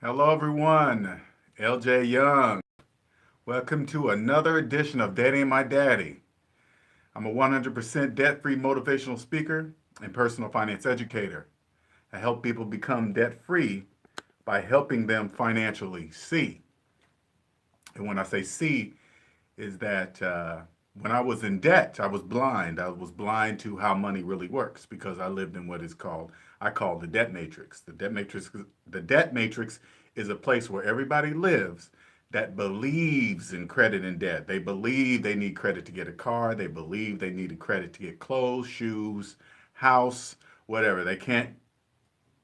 Hello, everyone. LJ Young. Welcome to another edition of DebtAintMyDaddy. I'm a 100% debt free motivational speaker and personal finance educator. I help people become debt free by helping them financially see. And when I say see, is that when I was in debt, I was blind. I was blind to how money really works because I lived in what is called, I call the debt matrix. The debt matrix is a place where everybody lives that believes in credit and debt. They believe they need credit to get a car. They believe they need a credit to get clothes, shoes, house, whatever. They can't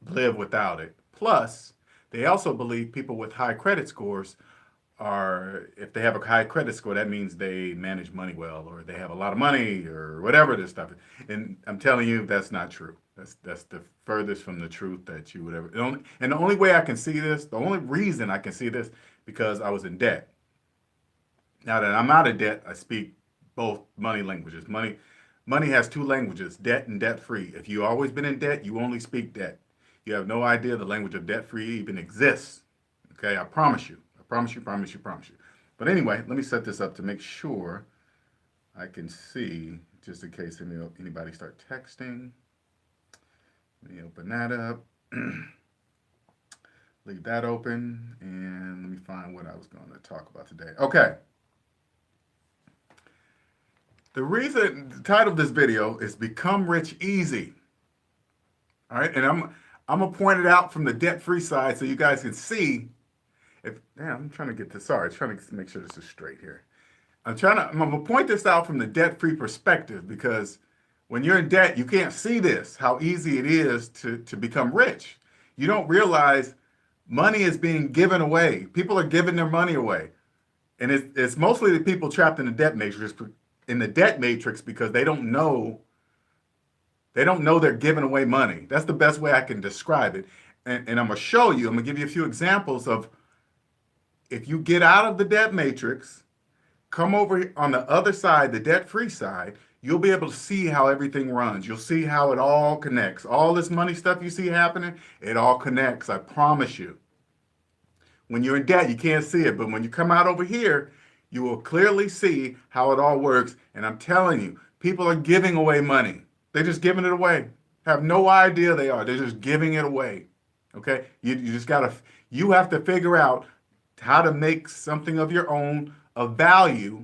live without it. Plus, they also believe people with high credit scores are, if they have a high credit score, that means they manage money well, or they have a lot of money, or whatever this stuff is. And I'm telling you, that's not true. That's the furthest from the truth that you would ever. And the only way I can see this, the only reason I can see this, because I was in debt. Now that I'm out of debt, I speak both money languages. Money has two languages: debt and debt free. If you've always been in debt, you only speak debt. You have no idea the language of debt free even exists. Okay, I promise you. I promise you, promise you, promise you. But anyway, let me set this up to make sure I can see, just in case anybody start texting. Let me open that up. Leave that open, and let me find what I was going to talk about today. Okay. The title of this video is Become Rich Easy. All right, and I'm gonna point it out from the debt-free side so you guys can see. I'm trying to get this. Sorry, trying to make sure this is straight here. I'm gonna point this out from the debt-free perspective, because when you're in debt, you can't see this, how easy it is to become rich. You don't realize money is being given away. People are giving their money away. And it's mostly the people trapped in the debt matrix, because they don't know they're giving away money. That's the best way I can describe it. And I'm gonna show you, I'm gonna give you a few examples of, if you get out of the debt matrix, come over on the other side, the debt-free side, you'll be able to see how everything runs. You'll see how it all connects. All this money stuff you see happening, it all connects, I promise you. When you're in debt, you can't see it, but when you come out over here, you will clearly see how it all works. And I'm telling you, people are giving away money. They're just giving it away. Have no idea they are. They're just giving it away. Okay? You have to figure out how to make something of your own of value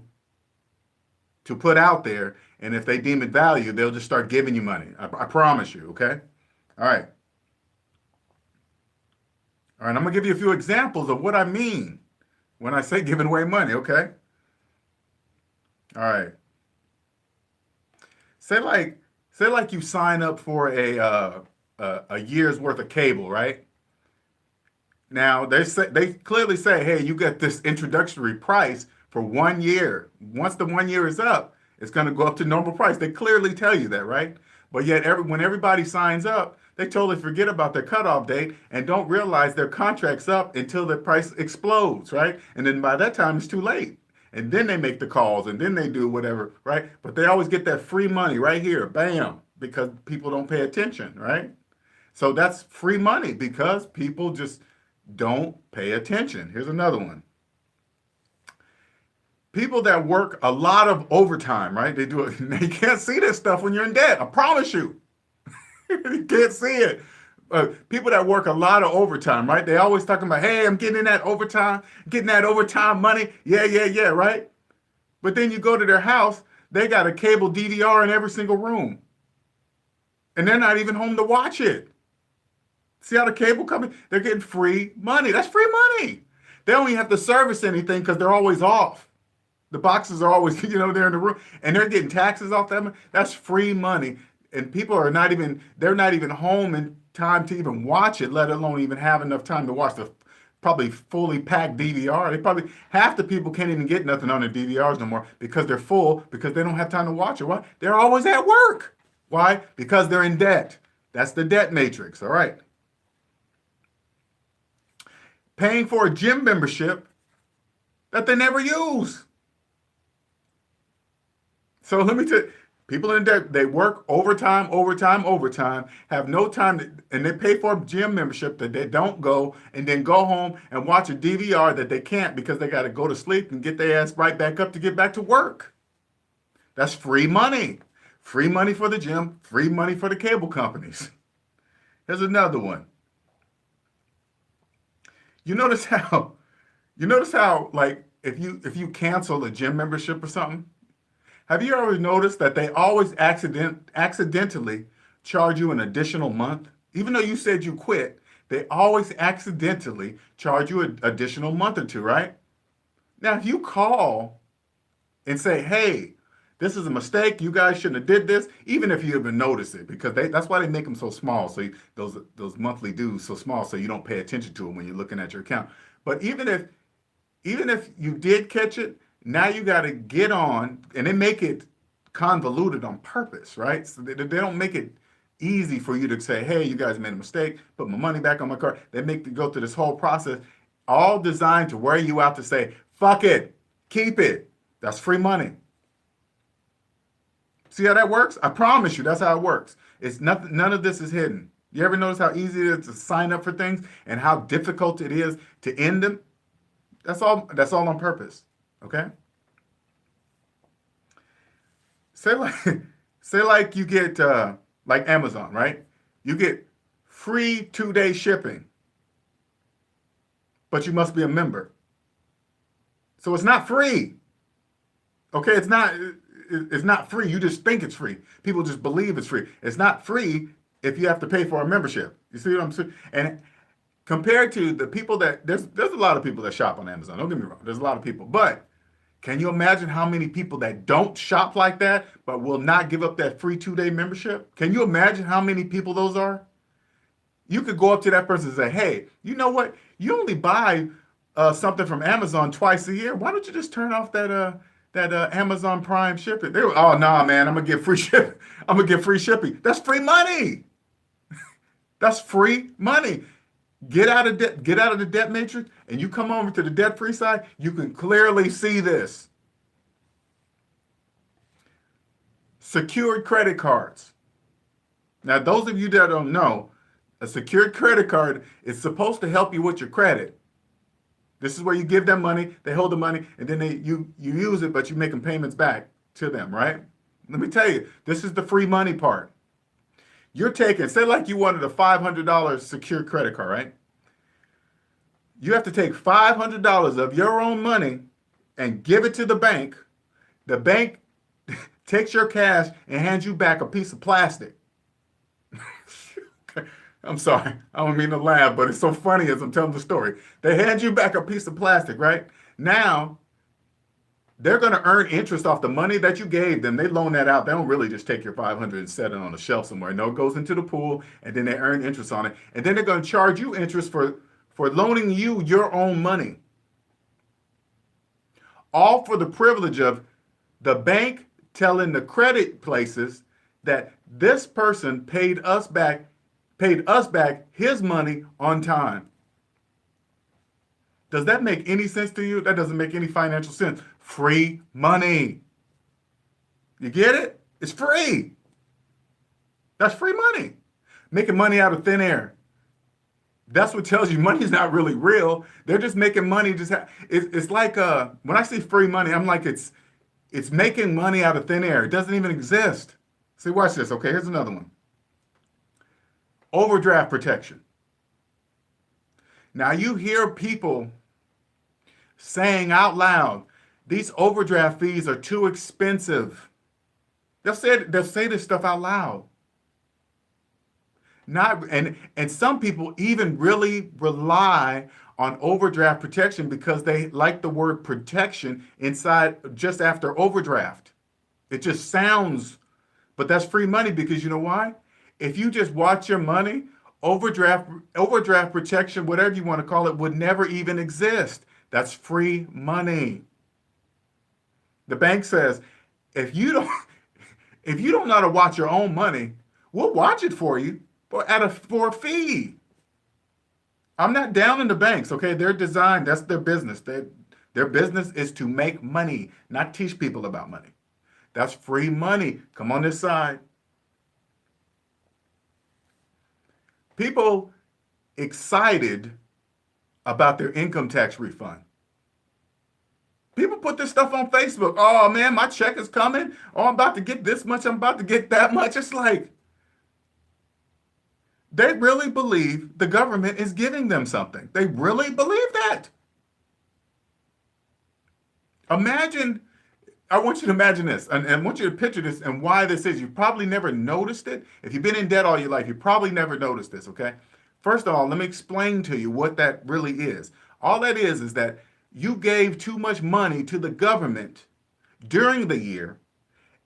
to put out there. And if they deem it value, they'll just start giving you money. I promise you. Okay? All right. All right, I'm gonna give you a few examples of what I mean when I say giving away money, okay? All right. Say like you sign up for a year's worth of cable, right? Now they clearly say, hey, you get this introductory price for 1 year. Once the 1 year is up, it's gonna go up to normal price. They clearly tell you that, right? But yet when everybody signs up, they totally forget about their cutoff date and don't realize their contract's up until the price explodes, right? And then by that time, it's too late. And then they make the calls, and then they do whatever, right? But they always get that free money right here, bam, because people don't pay attention, right? So that's free money because people just don't pay attention. Here's another one. People that work a lot of overtime, right? They do it. They can't see this stuff when you're in debt. I promise you. You can't see it. People that work a lot of overtime, right? They always talking about, hey, I'm getting that overtime money. Yeah, yeah, yeah, right? But then you go to their house, they got a cable DVR in every single room. And they're not even home to watch it. See how the cable coming? They're getting free money. That's free money. They don't even have to service anything because they're always off. The boxes are always, they're in the room, and they're getting taxes off that. That's free money. And people they're not even home in time to even watch it, let alone even have enough time to watch the probably fully packed DVR. Half the people can't even get nothing on their DVRs no more because they're full, because they don't have time to watch it. Why? They're always at work. Why? Because they're in debt. That's the debt matrix, all right? Paying for a gym membership that they never use. So let me tell you, People in debt, they work overtime, overtime, overtime, have no time, and they pay for a gym membership that they don't go, and then go home and watch a DVR that they can't because they got to go to sleep and get their ass right back up to get back to work. That's free money. Free money for the gym, free money for the cable companies. Here's another one. You notice how, like if you cancel a gym membership or something, have you ever noticed that they always accidentally charge you an additional month? Even though you said you quit, they always accidentally charge you an additional month or two, right? Now, if you call and say, hey, this is a mistake, you guys shouldn't have did this, even if you even notice it, because that's why they make them so small, so those monthly dues so small, so you don't pay attention to them when you're looking at your account. But even if you did catch it, now you got to get on, and they make it convoluted on purpose, right? So they don't make it easy for you to say, hey, you guys made a mistake, put my money back on my card. They make you go through this whole process, all designed to wear you out to say, fuck it, keep it. That's free money. See how that works? I promise you, that's how it works. It's nothing. None of this is hidden. You ever notice how easy it is to sign up for things and how difficult it is to end them? That's all on purpose. Okay? Say like say like you get like Amazon, right? You get free 2-day shipping, but you must be a member. So it's not free. Okay, it's not free. You just think it's free. People just believe it's free. It's not free if you have to pay for a membership. You see what I'm saying? And compared to the people that there's a lot of people that shop on Amazon. Don't get me wrong. There's a lot of people, but can you imagine how many people that don't shop like that but will not give up that free 2-day membership? Can you imagine how many people those are? You could go up to that person and say, hey, you know what? You only buy something from Amazon twice a year. Why don't you just turn off that Amazon Prime shipping? They were, oh, nah, man, I'm going to get free shipping. I'm going to get free shipping. That's free money. That's free money. Get out of debt, get out of the debt matrix, and you come over to the debt-free side, you can clearly see this. Secured credit cards. Now, those of you that don't know, a secured credit card is supposed to help you with your credit. This is where you give them money, they hold the money, and then you use it, but you make them payments back to them, right? Let me tell you, this is the free money part. You're taking, say like you wanted a $500 secured credit card, right? You have to take $500 of your own money and give it to the bank. The bank takes your cash and hands you back a piece of plastic. I'm sorry, I don't mean to laugh, but it's so funny as I'm telling the story. They hand you back a piece of plastic, right? Now, they're going to earn interest off the money that you gave them. They loan that out. They don't really just take your $500 and set it on a shelf somewhere. No, it goes into the pool, and then they earn interest on it. And then they're going to charge you interest for loaning you your own money. All for the privilege of the bank telling the credit places that this person paid us back his money on time. Does that make any sense to you? That doesn't make any financial sense. Free money. You get it? It's free. That's free money. Making money out of thin air. That's what tells you money's not really real. They're just making money. It's like when I see free money, I'm like it's making money out of thin air. It doesn't even exist. See, watch this. Okay, here's another one. Overdraft protection. Now you hear people saying out loud, these overdraft fees are too expensive. They'll say this stuff out loud. And some people even really rely on overdraft protection because they like the word protection inside just after overdraft. It just sounds, but that's free money because you know why? If you just watch your money, overdraft protection, whatever you want to call it, would never even exist. That's free money. The bank says, if you don't know how to watch your own money, we'll watch it for you for a fee. I'm not down in the banks, okay? They're designed, that's their business. Their business is to make money, not teach people about money. That's free money. Come on this side. People excited about their income tax refund. People put this stuff on Facebook. Oh man, my check is coming. Oh, I'm about to get this much. I'm about to get that much. It's like they really believe the government is giving them something. They really believe that. Imagine, I want you to imagine this, and I want you to picture this and why this is. You've probably never noticed it. If you've been in debt all your life, you probably never noticed this, okay? First of all, let me explain to you what that really is. All that is that you gave too much money to the government during the year,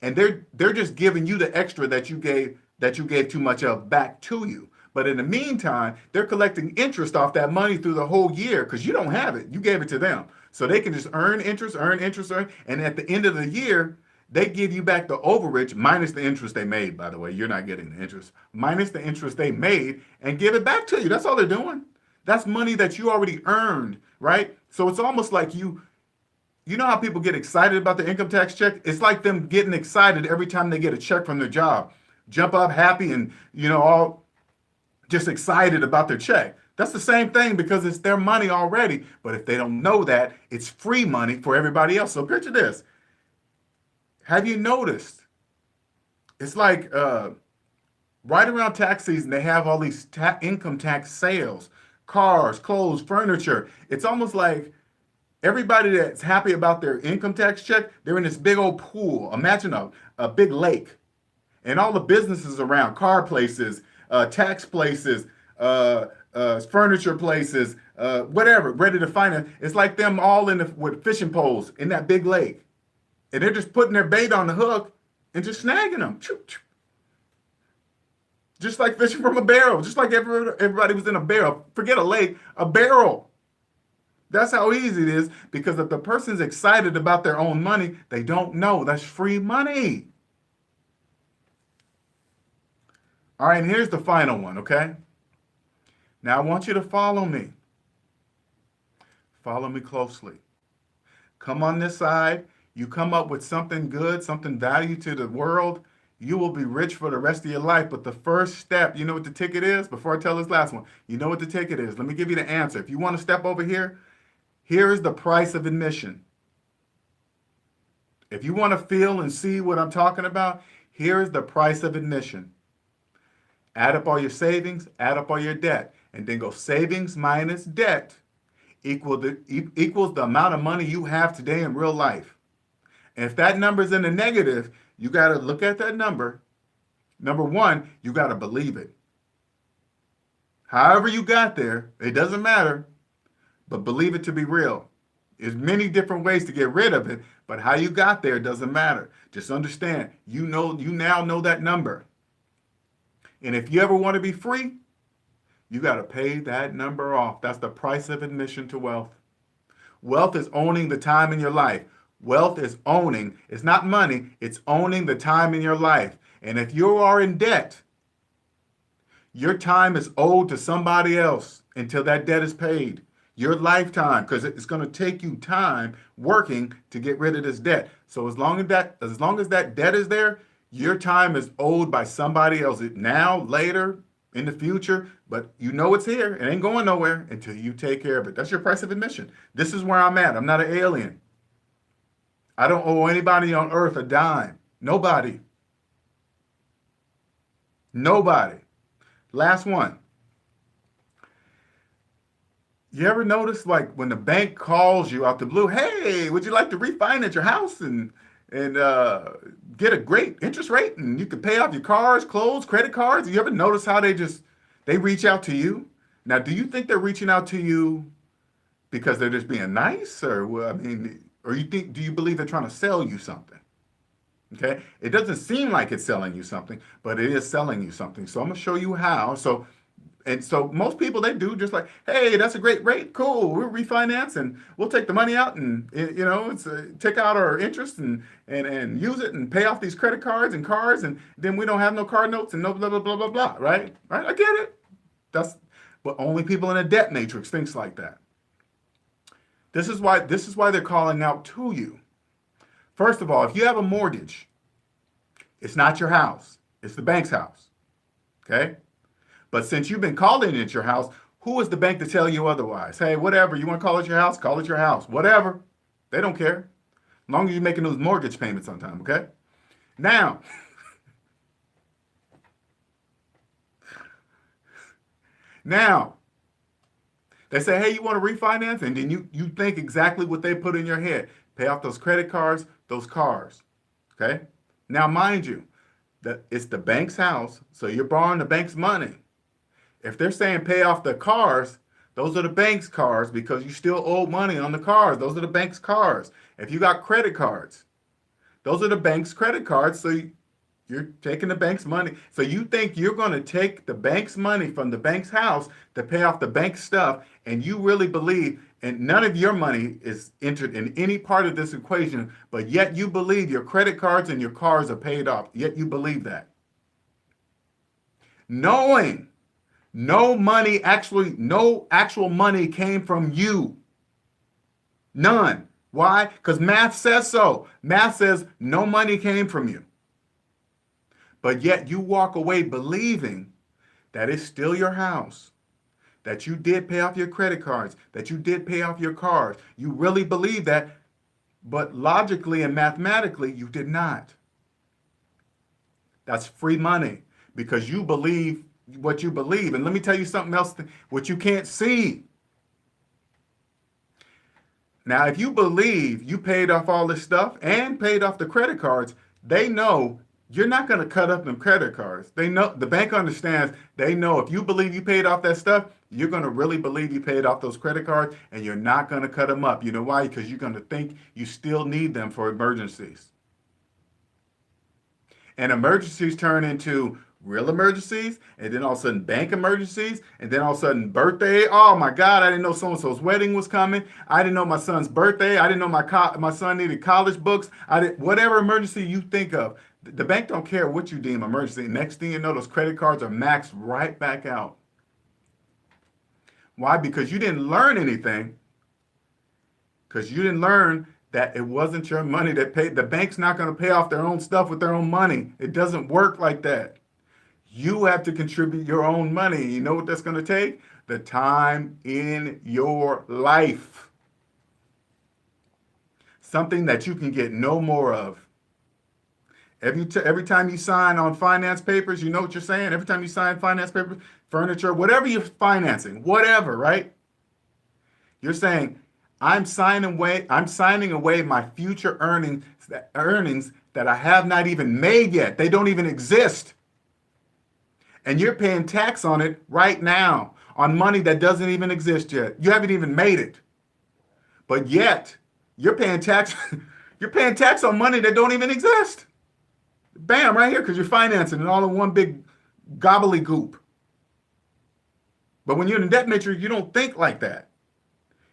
and they're just giving you the extra that you gave too much of back to you. But in the meantime, they're collecting interest off that money through the whole year because you don't have it. You gave it to them. So they can just earn interest, and at the end of the year, they give you back the overage minus the interest they made, by the way. You're not getting the interest. Minus the interest they made and give it back to you. That's all they're doing. That's money that you already earned, right? So it's almost like you know how people get excited about the income tax check? It's like them getting excited every time they get a check from their job. Jump up happy and, all just excited about their check. That's the same thing because it's their money already. But if they don't know that, it's free money for everybody else. So picture this. Have you noticed? It's like right around tax season, they have all these income tax sales, cars, clothes, furniture. It's almost like everybody that's happy about their income tax check, they're in this big old pool. Imagine a big lake. And all the businesses around, car places, tax places, furniture places, whatever, ready to finance. It's like them all with fishing poles in that big lake. And they're just putting their bait on the hook and just snagging them. Just like fishing from a barrel. Just like everybody was in a barrel. Forget a lake, a barrel. That's how easy it is, because if the person's excited about their own money, they don't know. That's free money. All right, and here's the final one, okay? Now I want you to follow me. Follow me closely. Come on this side. You come up with something good, something value to the world, you will be rich for the rest of your life. But the first step, you know what the ticket is? Before I tell this last one, you know what the ticket is. Let me give you the answer. If you want to step over here, here is the price of admission. If you want to feel and see what I'm talking about, here is the price of admission. Add up all your savings, add up all your debt, and then go savings minus debt equals the amount of money you have today in real life. And if that number is in the negative, you got to look at that number. Number one, you got to believe it. However you got there, it doesn't matter, but believe it to be real. There's many different ways to get rid of it, but how you got there doesn't matter. Just understand, you now know that number. And if you ever want to be free, you got to pay that number off. That's the price of admission to wealth. Wealth is owning the time in your life. Wealth is owning, it's not money, it's owning the time in your life. And if you are in debt, your time is owed to somebody else until that debt is paid. Your lifetime, because it's going to take you time working to get rid of this debt. So as long as that debt is there, your time is owed by somebody else. Now, later, in the future, but you know it's here. It ain't going nowhere until you take care of it. That's your price of admission. This is where I'm at. I'm not an alien. I don't owe anybody on earth a dime. Nobody. Nobody. Last one. You ever notice, like, when the bank calls you out the blue, hey, would you like to refinance your house and get a great interest rate, and you can pay off your cars, clothes, credit cards? You ever notice how they reach out to you? Now, do you think they're reaching out to you because they're just being nice, or do you believe they're trying to sell you something? Okay, it doesn't seem like it's selling you something, but it is selling you something. So I'm gonna show you how. So most people, they do just like, hey, that's a great rate, cool, we'll refinance and we'll take the money out and take out our interest and use it and pay off these credit cards and cars, and then we don't have no card notes and no blah blah blah blah blah. Right? I get it. But only people in a debt matrix thinks like that. This is why they're calling out to you. First of all, if you have a mortgage, It's not your house. It's the bank's house. Okay? But since you've been calling it your house, who is the bank to tell you otherwise? Hey, whatever. You want to call it your house? Call it your house. Whatever. They don't care. As long as you're making those mortgage payments on time, okay? Now, now, they say, hey, you want to refinance? And then you think exactly what they put in your head. Pay off those credit cards, those cars. Okay? Now, mind you, that it's the bank's house, so you're borrowing the bank's money. If they're saying pay off the cars, those are the bank's cars because you still owe money on the cars. Those are the bank's cars. If you got credit cards, those are the bank's credit cards. So you're taking the bank's money. So you think you're going to take the bank's money from the bank's house to pay off the bank's stuff, and you really believe, and none of your money is entered in any part of this equation, but yet you believe your credit cards and your cars are paid off. Yet you believe that. Knowing no actual money came from you. None. Why? Because math says so. Math says no money came from you. But yet you walk away believing that it's still your house, that you did pay off your credit cards, that you did pay off your cars. You really believe that, but logically and mathematically, you did not. That's free money because you believe what you believe. And let me tell you something else, what you can't see. Now, if you believe you paid off all this stuff and paid off the credit cards, they know you're not going to cut up them credit cards. They know, the bank understands, they know if you believe you paid off that stuff, you're going to really believe you paid off those credit cards and you're not going to cut them up. You know why? Because you're going to think you still need them for emergencies. And emergencies turn into real emergencies, and then all of a sudden bank emergencies, and then all of a sudden birthday. Oh my God, I didn't know so-and-so's wedding was coming. I didn't know my son's birthday. I didn't know my son needed college books. Whatever emergency you think of, the bank don't care what you deem emergency. Next thing you know, those credit cards are maxed right back out. Why? Because you didn't learn anything. Because you didn't learn that it wasn't your money that paid. The bank's not going to pay off their own stuff with their own money. It doesn't work like that. You have to contribute your own money. You know what that's going to take? The time in your life. Something that you can get no more of. Every time you sign on finance papers, you know what you're saying? Every time you sign finance papers, furniture, whatever you're financing, whatever, right? You're saying, I'm signing away my future earnings that I have not even made yet. They don't even exist. And you're paying tax on it right now on money that doesn't even exist yet. You haven't even made it. But yet, you're paying tax you're paying tax on money that don't even exist. Bam, right here, because you're financing it all in one big gobbledygook. But when you're in the debt matrix, you don't think like that.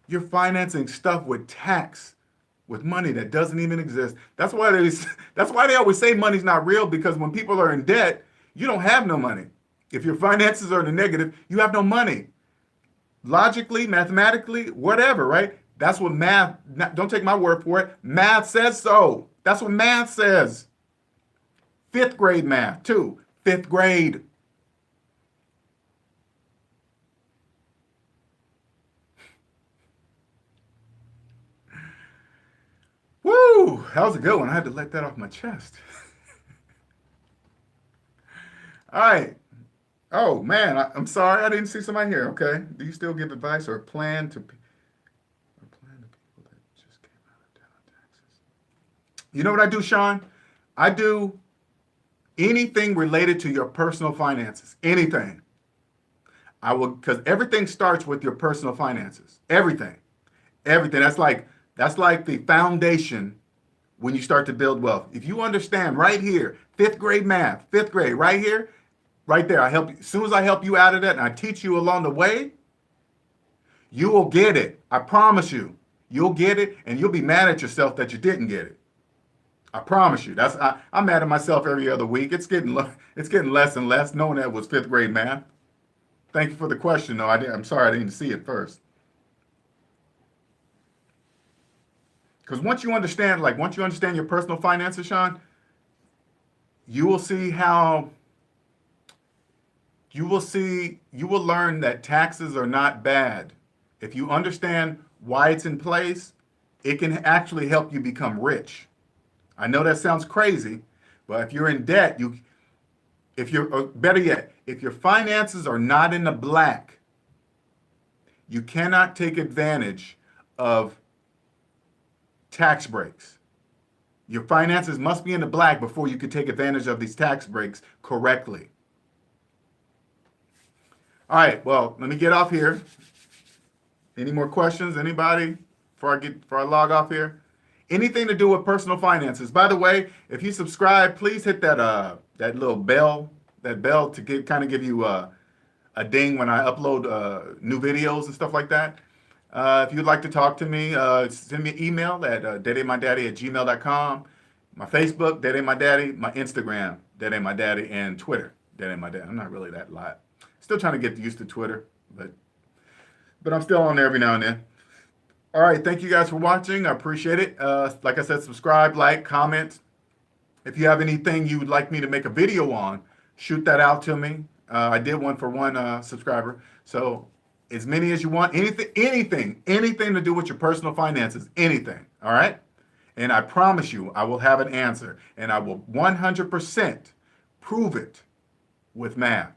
You're financing stuff with tax, with money that doesn't even exist. That's why they always say money's not real, because when people are in debt, you don't have no money. If your finances are in the negative, you have no money. Logically, mathematically, whatever, right? That's what math, don't take my word for it. Math says so. That's what math says. 5th grade math, too. 5th grade. Woo! That was a good one. I had to let that off my chest. All right. Oh, man. I'm sorry. I didn't see somebody here. Okay. Do you still give advice or plan to people that just came out of town on taxes? You know what I do, Sean? I do anything related to your personal finances. Anything. I will, because everything starts with your personal finances. Everything. Everything. That's like the foundation when you start to build wealth. If you understand right here, 5th grade math, 5th grade, right here, right there, I help you. As soon as I help you out of that and I teach you along the way, you will get it. I promise you. You'll get it, and you'll be mad at yourself that you didn't get it. I promise you. I'm mad at myself every other week. It's getting less and less, knowing that was 5th grade math. Thank you for the question, though. I'm sorry I didn't see it first. Because once you understand your personal finances, Sean, you will see how you will learn that taxes are not bad. If you understand why it's in place, it can actually help you become rich. I know that sounds crazy, but if you're in debt, if you're, or better yet, if your finances are not in the black, you cannot take advantage of tax breaks. Your finances must be in the black before you can take advantage of these tax breaks correctly. All right, well, let me get off here. Any more questions? Anybody? Before I log off here? Anything to do with personal finances. By the way, if you subscribe, please hit that little bell, to give you a ding when I upload new videos and stuff like that. If you'd like to talk to me, send me an email at DebtAintMyDaddy@gmail.com. My Facebook, DebtAintMyDaddy. My Instagram, DebtAintMyDaddy, and Twitter, DebtAintMyDaddy. I'm not really that lot. Still trying to get used to Twitter, but I'm still on there every now and then. All right, thank you guys for watching. I appreciate it. Like I said, subscribe, like, comment. If you have anything you would like me to make a video on, shoot that out to me. I did one for one subscriber. So as many as you want, anything to do with your personal finances, anything, all right? And I promise you, I will have an answer, and I will 100% prove it with math.